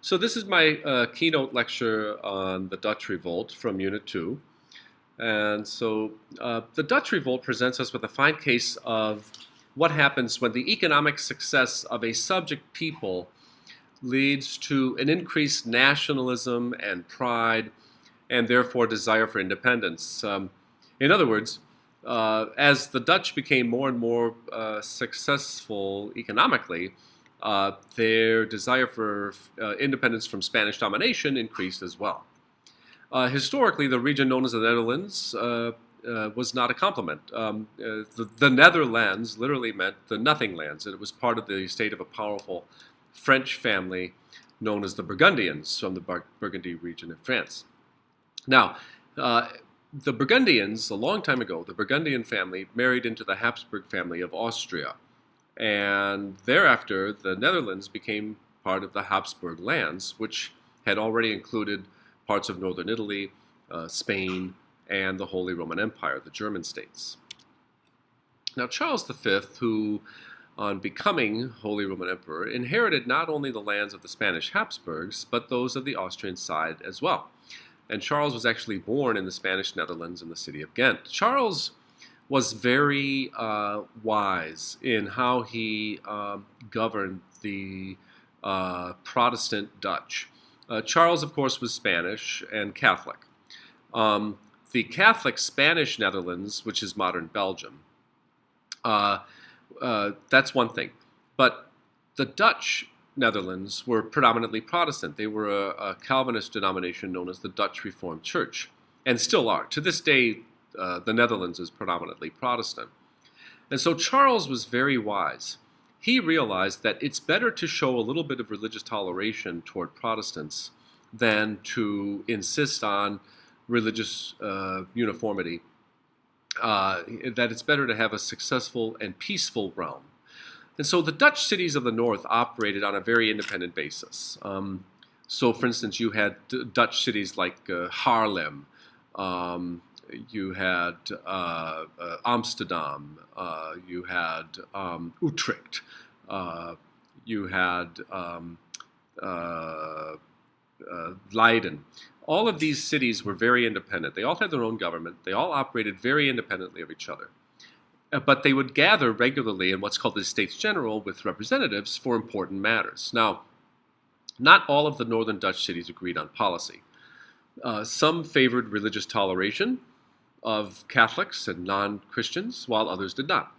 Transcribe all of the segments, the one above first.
So this is my keynote lecture on the Dutch Revolt from Unit 2. And so the Dutch Revolt presents us with a fine case of what happens when the economic success of a subject people leads to an increased nationalism and pride and therefore desire for independence. In other words, as the Dutch became more and more successful economically, their desire for independence from Spanish domination increased as well. Historically, the region known as the Netherlands was not a compliment. The Netherlands literally meant the nothing lands. It was part of the estate of a powerful French family known as the Burgundians from the Burgundy region of France. Now, the Burgundians, a long time ago, the Burgundian family married into the Habsburg family of Austria. And thereafter, the Netherlands became part of the Habsburg lands, which had already included parts of northern Italy, Spain, and the Holy Roman Empire, the German states. Now, Charles V, who, on becoming Holy Roman Emperor, inherited not only the lands of the Spanish Habsburgs, but those of the Austrian side as well. And Charles was actually born in the Spanish Netherlands in the city of Ghent. Charles was very wise in how he governed the Protestant Dutch. Charles, of course, was Spanish and Catholic. The Catholic Spanish Netherlands, which is modern Belgium, that's one thing. But the Dutch Netherlands were predominantly Protestant. They were a Calvinist denomination known as the Dutch Reformed Church, and still are. To this day, the Netherlands is predominantly Protestant. And so Charles was very wise. He realized that it's better to show a little bit of religious toleration toward Protestants than to insist on religious uniformity, that it's better to have a successful and peaceful realm. And so the Dutch cities of the north operated on a very independent basis. So, for instance, you had Dutch cities like Haarlem, you had Amsterdam, you had Utrecht, you had Leiden. All of these cities were very independent. They all had their own government. They all operated very independently of each other. But they would gather regularly in what's called the States General with representatives for important matters. Now, not all of the northern Dutch cities agreed on policy. Some favored religious toleration of Catholics and non-Christians, while others did not.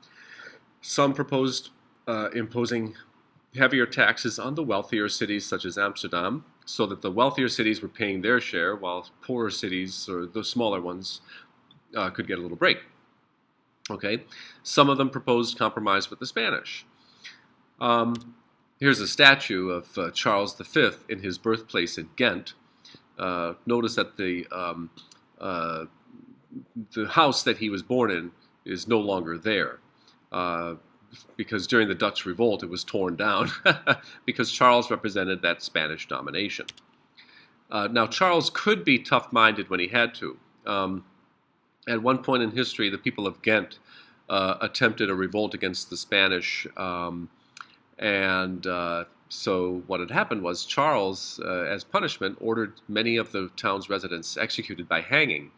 Some proposed imposing heavier taxes on the wealthier cities such as Amsterdam, so that the wealthier cities were paying their share, while poorer cities, or the smaller ones, could get a little break. Okay, some of them proposed compromise with the Spanish. Here's a statue of Charles V in his birthplace in Ghent. Notice that the house that he was born in is no longer there, because during the Dutch Revolt it was torn down because Charles represented that Spanish domination. Now, Charles could be tough-minded when he had to. At one point in history, the people of Ghent attempted a revolt against the Spanish, so what had happened was Charles, as punishment, ordered many of the town's residents executed by hanging.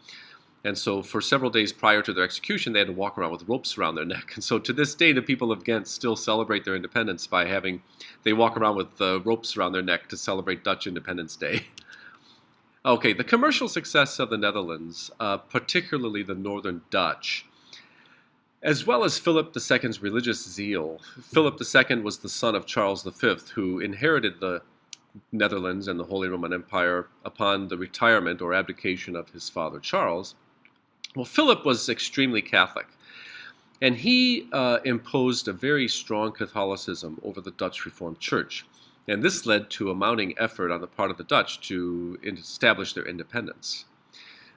And so for several days prior to their execution, they had to walk around with ropes around their neck. And so to this day, the people of Ghent still celebrate their independence by they walk around with ropes around their neck to celebrate Dutch Independence Day. Okay, the commercial success of the Netherlands, particularly the northern Dutch, as well as Philip II's religious zeal. Philip II was the son of Charles V, who inherited the Netherlands and the Holy Roman Empire upon the retirement or abdication of his father Charles. Well, Philip was extremely Catholic, and he imposed a very strong Catholicism over the Dutch Reformed Church. And this led to a mounting effort on the part of the Dutch to establish their independence.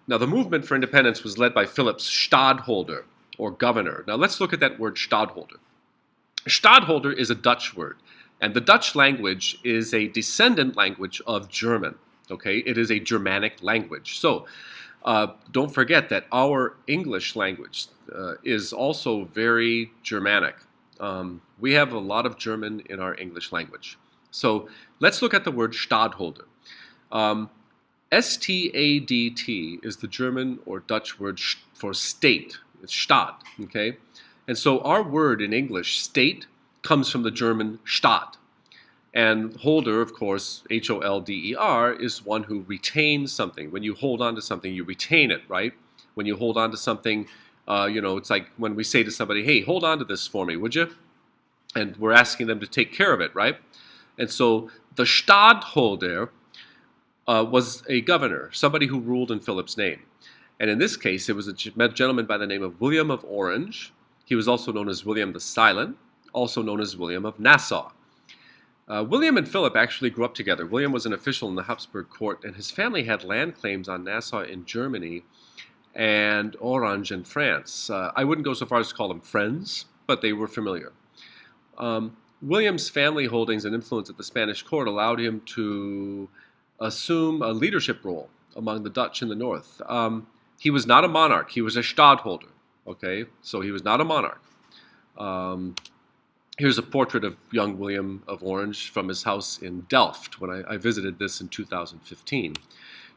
Now, the movement for independence was led by Philip's stadholder, or governor. Now, let's look at that word stadholder. Stadholder is a Dutch word, and the Dutch language is a descendant language of German. Okay, it is a Germanic language. So, don't forget that our English language is also very Germanic. We have a lot of German in our English language. So let's look at the word Stadtholder. S-T-A-D-T is the German or Dutch word for state. It's Stadt, okay? And so our word in English, state, comes from the German Stadt. And holder, of course, H-O-L-D-E-R, is one who retains something. When you hold on to something, you retain it, right? When you hold on to something, it's like when we say to somebody, hey, hold on to this for me, would you? And we're asking them to take care of it, right? And so the Stadtholder was a governor, somebody who ruled in Philip's name. And in this case, it was a gentleman by the name of William of Orange. He was also known as William the Silent, also known as William of Nassau. William and Philip actually grew up together. William was an official in the Habsburg court, and his family had land claims on Nassau in Germany and Orange in France. I wouldn't go so far as to call them friends, but they were familiar. William's family holdings and influence at the Spanish court allowed him to assume a leadership role among the Dutch in the north. He was not a monarch. He was a stadtholder. Okay, so he was not a monarch. Here's a portrait of young William of Orange from his house in Delft when I visited this in 2015.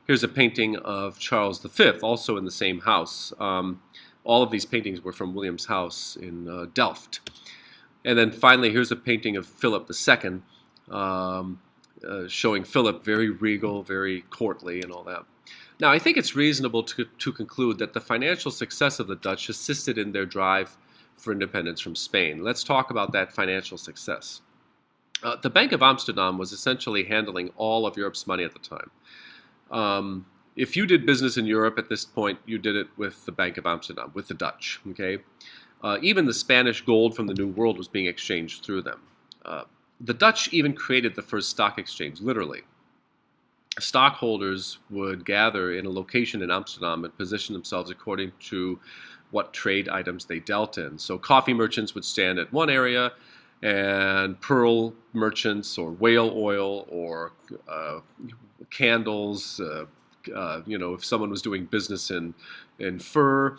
Here's a painting of Charles V, also in the same house. All of these paintings were from William's house in Delft. And then finally, here's a painting of Philip II, showing Philip very regal, very courtly, and all that. Now, I think it's reasonable to conclude that the financial success of the Dutch assisted in their drive for independence from Spain. Let's talk about that financial success. The Bank of Amsterdam was essentially handling all of Europe's money at the time. If you did business in Europe at this point, you did it with the Bank of Amsterdam, with the Dutch. Okay, even the Spanish gold from the New World was being exchanged through them. The Dutch even created the first stock exchange, literally. Stockholders would gather in a location in Amsterdam and position themselves according to what trade items they dealt in. So coffee merchants would stand at one area, and pearl merchants or whale oil or candles, if someone was doing business in fur,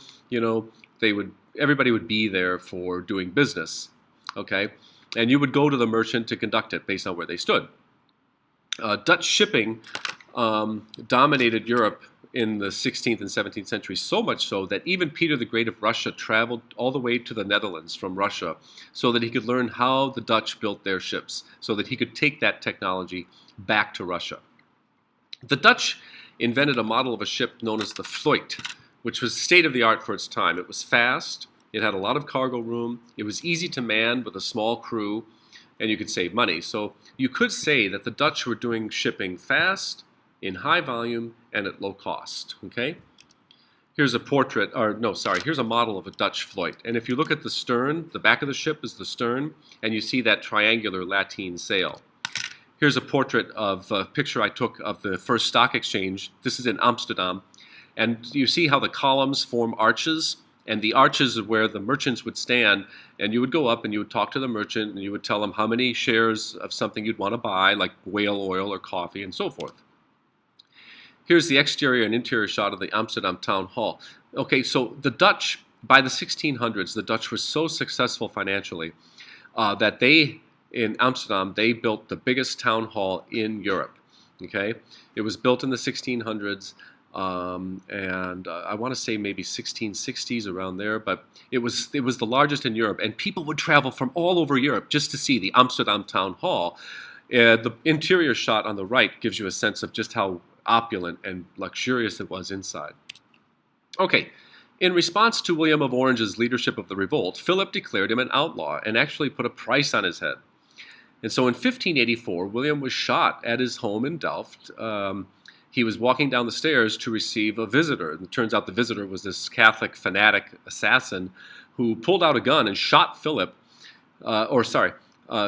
everybody would be there for doing business, okay? And you would go to the merchant to conduct it based on where they stood. Dutch shipping dominated Europe in the 16th and 17th century, so much so that even Peter the Great of Russia traveled all the way to the Netherlands from Russia so that he could learn how the Dutch built their ships, so that he could take that technology back to Russia. The Dutch invented a model of a ship known as the Vloot, which was state-of-the-art for its time. It was fast, it had a lot of cargo room, it was easy to man with a small crew, and you could save money. So you could say that the Dutch were doing shipping fast, in high volume, and at low cost, okay? Here's a here's a model of a Dutch Vloot. And if you look at the stern, the back of the ship is the stern, and you see that triangular lateen sail. Here's a portrait of a picture I took of the first stock exchange. This is in Amsterdam. And you see how the columns form arches, and the arches are where the merchants would stand, and you would go up and you would talk to the merchant, and you would tell them how many shares of something you'd want to buy, like whale oil or coffee, and so forth. Here's the exterior and interior shot of the Amsterdam Town Hall. Okay, so the Dutch, by the 1600s, the Dutch were so successful financially that in Amsterdam, they built the biggest town hall in Europe. Okay, it was built in the 1600s, and I want to say maybe 1660s, around there, but it was the largest in Europe, and people would travel from all over Europe just to see the Amsterdam Town Hall. The interior shot on the right gives you a sense of just how opulent and luxurious it was inside. Okay, in response to William of Orange's leadership of the revolt, Philip declared him an outlaw and actually put a price on his head. And so in 1584, William was shot at his home in Delft. He was walking down the stairs to receive a visitor. And it turns out the visitor was this Catholic fanatic assassin who pulled out a gun and shot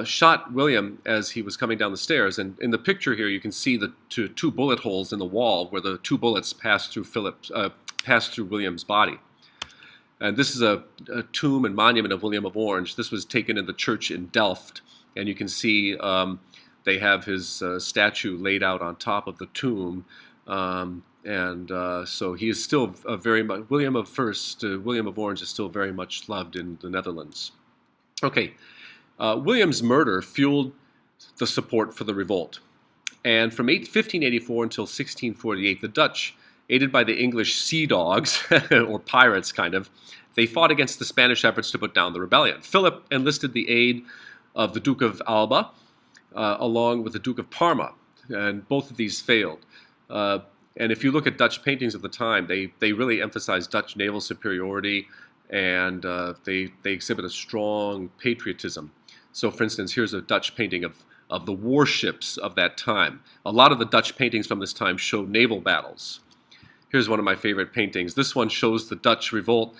shot William as he was coming down the stairs. And in the picture here, you can see the two bullet holes in the wall where the two bullets passed through William's body. And this is a tomb and monument of William of Orange. This was taken in the church in Delft. And you can see they have his statue laid out on top of the tomb. So he is still very much, William of Orange is still very much loved in the Netherlands. Okay. William's murder fueled the support for the revolt. And from 1584 until 1648, the Dutch, aided by the English sea dogs, or pirates kind of, they fought against the Spanish efforts to put down the rebellion. Philip enlisted the aid of the Duke of Alba, along with the Duke of Parma, and both of these failed. And if you look at Dutch paintings of the time, they really emphasize Dutch naval superiority, and they exhibit a strong patriotism. So, for instance, here's a Dutch painting of the warships of that time. A lot of the Dutch paintings from this time show naval battles. Here's one of my favorite paintings. This one shows the Dutch revolt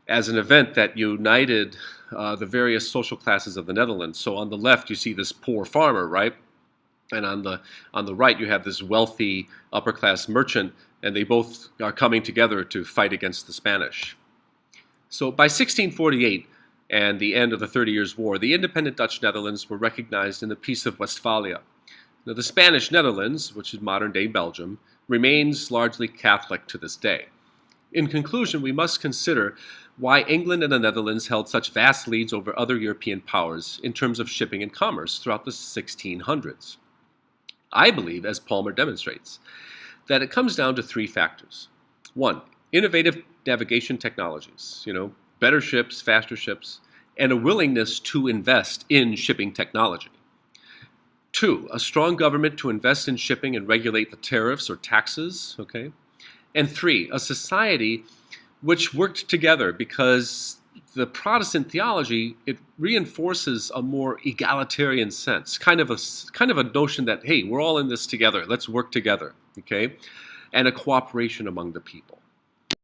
as an event that united the various social classes of the Netherlands. So on the left, you see this poor farmer, right? And on the right, you have this wealthy upper-class merchant, and they both are coming together to fight against the Spanish. So by 1648 and the end of the 30 Years' War, the independent Dutch Netherlands were recognized in the Peace of Westphalia. Now, the Spanish Netherlands, which is modern-day Belgium, remains largely Catholic to this day. In conclusion, we must consider why England and the Netherlands held such vast leads over other European powers in terms of shipping and commerce throughout the 1600s. I believe, as Palmer demonstrates, that it comes down to three factors. One, innovative navigation technologies, better ships, faster ships, and a willingness to invest in shipping technology. Two, a strong government to invest in shipping and regulate the tariffs or taxes, okay? And three, a society which worked together, because the Protestant theology, it reinforces a more egalitarian sense, kind of a notion that, hey, we're all in this together, let's work together, okay? And a cooperation among the people.